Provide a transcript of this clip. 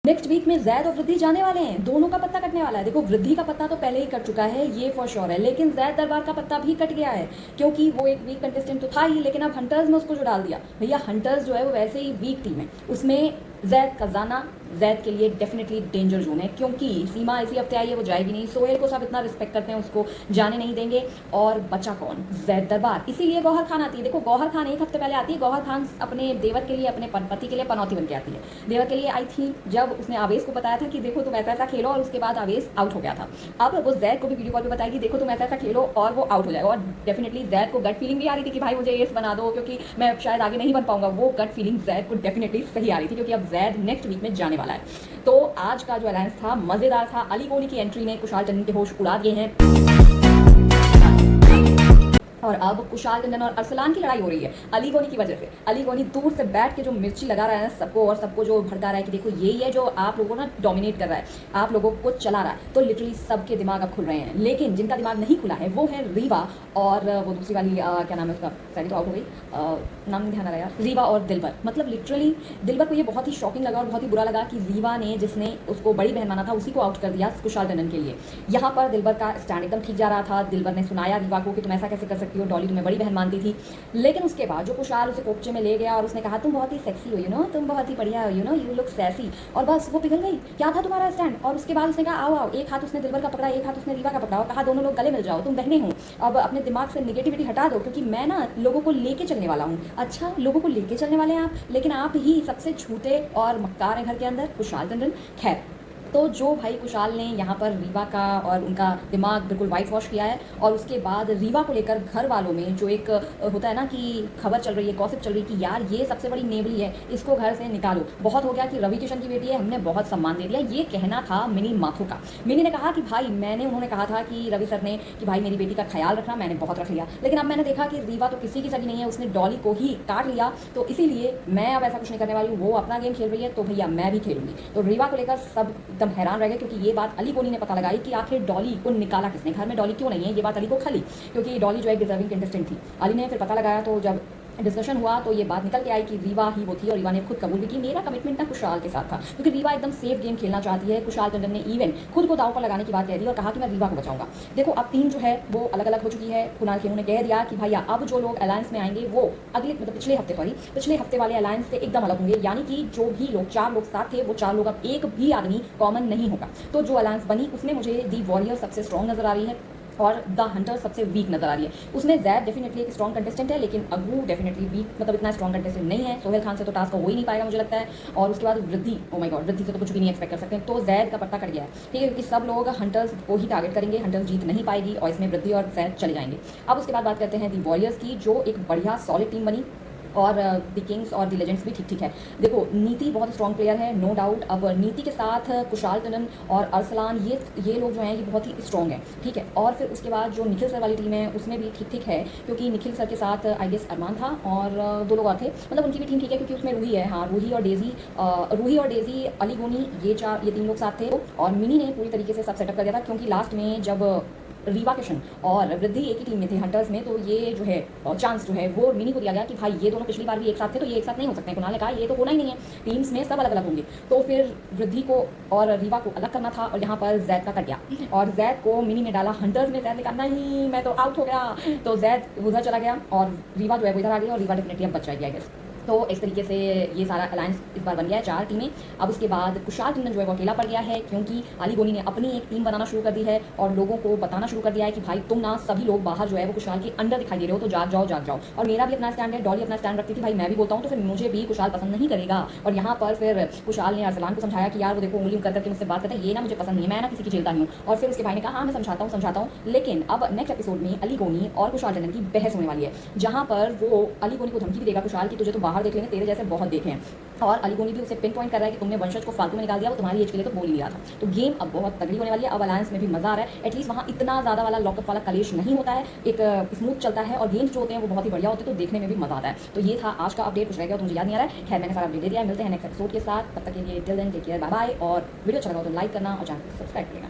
Next week में जैद और वृद्धि जाने वाले हैं, दोनों का पत्ता कटने वाला है। देखो वृद्धि का पत्ता तो पहले ही कट चुका है, ये फॉर श्योर है, लेकिन जैद दरबार का पत्ता भी कट गया है, क्योंकि वो एक वीक कंटेस्टेंट तो था ही, लेकिन अब हंटर्स में उसको जो डाल दिया। भैया हंटर्स जो है वो वैसे ही वीक टीम है, उसमें जैद का जाना जैद के लिए डेफिनेटली डेंजर जोन है, क्योंकि सीमा इसी हफ्ते आई है, वो जाएगी नहीं। सोहेल को सब इतना रिस्पेक्ट करते हैं, उसको जाने नहीं देंगे, और बचा कौन? जैद दरबार। इसीलिए गौहर खान आती है। देखो गौहर खान एक हफ्ते पहले आती है, गौहर खान अपने देवर के लिए, अपने पति के लिए पनौती बन के आती है। देवर के लिए आई थी जब उसने आवेश को बताया था कि देखो तुम ऐसा ऐसा खेलो, और उसके बाद आवेश आउट हो गया था। अब वो जैद को भी वीडियो कॉल पे बताएगी देखो तुम ऐसा ऐसा खेलो और वो आउट हो जाएगा। और डेफिनेटली जैद को गट फीलिंग भी आ रही थी कि भाई मुझे एस बना दो, क्योंकि मैं शायद आगे नहीं बन पाऊंगा। वो गट फीलिंग जैद को डेफिनेटली सही आ रही थी, क्योंकि अब जैद नेक्स्ट वीक में जाने वाला है। तो आज का जो अलायंस था मजेदार था। अली कोहली की एंट्री ने कुशाल टंडन के होश उड़ा दिए हैं, और अब कुशाल टंडन और अरसलान की लड़ाई हो रही है अली कोहली की वजह से। अली कोहली दूर से बैठ के जो मिर्ची लगा रहा है सबको, और सबको जो भड़का रहा है कि देखो यही है जो आप लोगों को ना डोमिनेट कर रहा है, आप लोगों को चला रहा है। तो लिटरली सबके दिमाग अब खुल रहे हैं, लेकिन जिनका दिमाग नहीं खुला है वो है रीवा और वो दूसरी वाली क्या नाम है उसका, सारी तो आउट हो गई, नाम नहीं ध्यान आ रहा यार, रीवा और दिलबर। मतलब लिटरली दिलबर को ये बहुत ही शॉकिंग लगा और बहुत ही बुरा लगा कि रीवा ने, जिसने उसको बड़ी बहन माना था, उसी को आउट कर दिया कुशाल टंडन के लिए। यहाँ पर दिलबर का स्टैंड एकदम ठीक जा रहा था। दिलबर ने सुनाया रीवा को कि तुम ऐसा कैसे कर सकती हो, डॉली तुम्हें बड़ी बहन मानती थी। लेकिन उसके बाद जो कुशाल उसे कोपचे में ले गया और उसने कहा तुम बहुत ही सेक्सी हो, यू नो, तुम बहुत ही बढ़िया हो, you know, you look sexy, और बस वो पिघल गई। क्या था तुम्हारा स्टैंड? और उसके बाद उसने कहा आओ आओ, एक हाथ उसने दिलबर का पकड़ा, एक हाथ उसने रीवा का पकड़ा, और कहा दोनों लोग गले मिल जाओ, तुम बहने हो, अब अपने दिमाग से निगेटिविटी हटा दो, क्योंकि मैं ना लोगों को लेके चलने वाला हूँ। अच्छा लोगों को लेके चलने वाले हैं आप, लेकिन आप ही सबसे झूठे और मक्कार हैं घर के अंदर, कुशाल टंडन। खैर, तो जो भाई कुशाल ने यहाँ पर रीवा का और उनका दिमाग बिल्कुल वाइट वॉश किया है, और उसके बाद रीवा को लेकर घर वालों में जो एक होता है ना कि खबर चल रही है, गॉसिप चल रही है कि यार ये सबसे बड़ी नेवली है, इसको घर से निकालो, बहुत हो गया कि रवि किशन की बेटी है, हमने बहुत सम्मान दे दिया। ये कहना था मिनी माथुर का। मिनी ने कहा कि भाई उन्होंने कहा था कि रवि सर ने कि भाई मेरी बेटी का ख्याल रखना, मैंने बहुत रख लिया, लेकिन अब मैंने देखा कि रीवा तो किसी की सगी नहीं है, उसने डॉली को ही काट लिया, तो इसीलिए मैं अब ऐसा कुछ नहीं करने वाली हूँ। वो अपना गेम खेल रही है तो भैया मैं भी खेलूंगी। तो रीवा को लेकर सब एकदम हैरान रह गए, क्योंकि ये बात अली कोहली ने पता लगाई कि आखिर डॉली को निकाला किसने, घर में डॉली क्यों नहीं है। ये बात अली को खली, क्योंकि डॉली जो है डिजर्विंग कंटेस्टेंट थी। अली ने फिर पता लगाया, तो जब डिस्कशन हुआ तो ये बात निकल के आई कि रीवा ही वो थी, और रीवा ने खुद कबूल भी की मेरा कमिटमेंट ना कुशाल के साथ था, क्योंकि रीवा एकदम सेफ गेम खेलना चाहती है। कुशाल टंडन ने इवन खुद को दाव पर लगाने की बात कह दी और कहा कि मैं रीवा को बचाऊंगा। देखो अब टीम जो है वो अलग अलग हो चुकी है। कुणाल खेमू ने कह दिया कि भैया अब जो लोग अलायंस में आएंगे वो अगले मतलब पिछले हफ्ते वाले अलायंस से एकदम अलग होंगे, यानी कि जो भी लोग 4 लोग साथ थे वो 4 लोग अब एक भी आदमी कॉमन नहीं होगा। तो जो अलायंस बनी उसमें मुझे दी वॉरियर सबसे स्ट्रॉन्ग नजर आ रही है और द हंटर सबसे वीक नजर आ रही है। उसमें जैद डेफिनेटली एक स्ट्रॉन्ग कंटेस्टेंट है, लेकिन अगू डेफिनेटली वीक, मतलब इतना स्ट्रॉन्ग कंटेस्टेंट नहीं है। सोहेल खान से तो टास्क हो ही नहीं पाएगा मुझे लगता है। और उसके बाद वृद्धि, ओ माय गॉड, वृद्धि से तो कुछ भी नहीं एक्सपेक्ट कर सकते। तो जैद का पत्ता कट गया है, ठीक है, क्योंकि सब लोग हंटर्स को ही टारगेट करेंगे, हंटर्स जीत नहीं पाएगी और इसमें वृद्धि और जैद चले जाएंगे। अब उसके बाद बात करते हैं दी वॉरियर्स की, जो एक बढ़िया सॉलिड टीम बनी, और द किंग्स और द लेजेंड्स भी ठीक ठीक है। देखो नीति बहुत स्ट्रॉन्ग प्लेयर है, नो डाउट। अब नीति के साथ कुशाल टंडन और अरसलान, ये लोग जो हैं ये बहुत ही स्ट्रॉन्ग है, ठीक है। और फिर उसके बाद जो निखिल सर वाली टीम है उसमें भी ठीक ठीक है, क्योंकि निखिल सर के साथ आई गेस अरमान था और 2 लोग और थे, मतलब उनकी भी टीम ठीक है, क्योंकि उसमें रूही है, हाँ रूही और डेजी, अली गोनी, ये 3 लोग साथ थे। और मिनी ने पूरी तरीके से सब सेटअप कर दिया था, क्योंकि लास्ट में जब रीवा किशन और वृद्धि एक ही टीम में थे हंटर्स में, तो ये जो है चांस जो है वो मिनी को दिया गया कि भाई ये दोनों पिछली बार भी एक साथ थे, तो ये एक साथ नहीं हो सकते हैं। कुणाल ने कहा ये तो होना ही नहीं है, टीम्स में सब अलग अलग होंगे। तो फिर वृद्धि को और रीवा को अलग करना था, और यहाँ पर जैद का कट गया, और जैद को मिनी ने डाला हंटर्स में। जैद ने कहा नहीं मैं तो आउट हो गया, तो जैद उधर चला गया और रीवा जो है वो इधर आ गई, और रीवा डेफिनेटली अब बच जाएगी आई गेस। तो इस तरीके से ये सारा अलायंस इस बार बन गया है 4 टीमें। अब उसके बाद कुशाल टंडन जो है वो अकेला पड़ गया है, क्योंकि अली गोनी ने अपनी एक टीम बनाना शुरू कर दी है और लोगों को बताना शुरू कर दिया है कि भाई तुम ना सभी लोग बाहर जो है वो कुशाल के अंडर दिखाई दे रहे हो, तो जाग जाओ। और मेरा भी अपना स्टैंड है, डॉली अपना स्टैंड रखती थी, भाई मैं भी बोलता हूँ तो फिर मुझे भी कुशाल पसंद नहीं करेगा। और यहाँ पर फिर कुशाल ने अरसलान को समझाया कि यार वो देखो उंगली करके मुझसे बात करता है, ये ना मुझे पसंद नहीं है, मैं ना किसी की झेलता नहीं हूँ। और फिर उसके भाई ने कहा हाँ मैं समझाता हूँ। लेकिन अब नेक्स्ट एपिसोड में अली गोनी और कुशाल टंडन की बहस होने वाली है, जहाँ पर वो अली गोनी को धमकी भी देगा कुशाल की तुझे तो बाहर देख लेंगे, तेरे जैसे बहुत देखे हैं। और अली गोनी भी उसे पिन पॉइंट कर रहा है कि तुमने वंशज को फालतू में निकाल दिया, वो तुम्हारी एज के लिए तो बोल ही दिया था। तो गेम अब बहुत तगड़ी होने वाली है। अब अलायंस में भी मजा आ रहा है, एटलीस्ट वहाँ इतना ज़्यादा वाला लॉकअप वाला कलेश नहीं होता है, एक स्मूथ चलता है, और गेम्स जो होते हैं वो बहुत ही बढ़िया होते हैं, तो देखने में भी मजा आता है। तो ये था आज का अपडेट, कुछ रह गया तो मुझे याद नहीं आ रहा है। खैर मैंने सारा अपडेट दे दिया है, मिलते हैं नेक्स्ट एपिसोड के साथ, तब तक के लिए till then take care, bye bye. और वीडियो अच्छा लगा तो लाइक करना और चैनल को सब्सक्राइब करेगा।